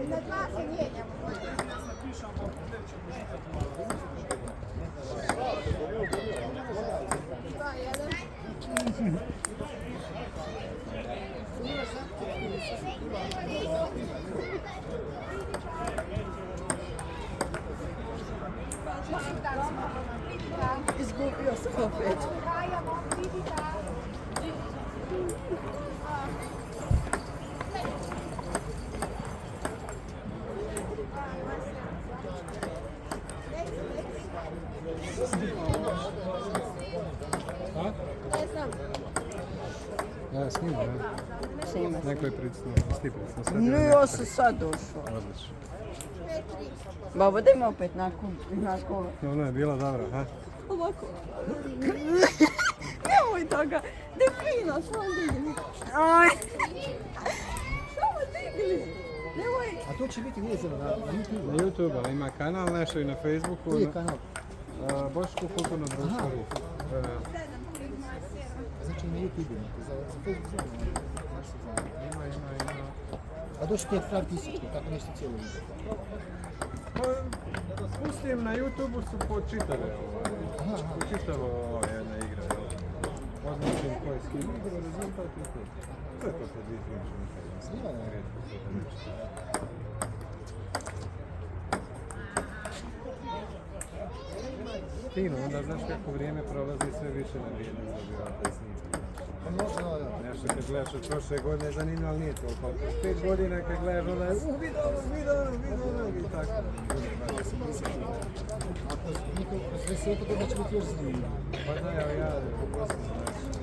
Na dva se mijenjamo. Dva, jedan. Izgubio sam opet. Ne znam. Ja, snima, ja. Snima. Neko je pricnuo, stipili smo sad. No, ja sam sad došao. Odlično. Ba, budemo opet nakon. Ona je bila dobra, ha? Ovako. Nemoj toga. Defino, samo digni. Aj. Samo digni. Nemoj. A to će biti vezano na YouTube. Na YouTube, ali ima kanal nešto i na Facebooku. Koji je kanal? Boško kulturno društvo. Znači na YouTube imate, za Facebook znam. Ima. A doćete praviti isečku, tako nešto cijelo video. Pustim na YouTube su počitave počitavo jedna igra. Označim koji je s kim igra, rezultat i to. To je to što 2-3 minuta. Snimano je. Fino, onda znaš kako vrijeme prolazi, sve više na vrijeme zabivate snimati. Nešto kad gledaš od prošle godine zanimljivo, ali nije toliko. 5 godina kad gledaš onda je video i tako. Ako niko sve sve to da će biti još zanimljivo. Pa da, evo ja posljedno znači.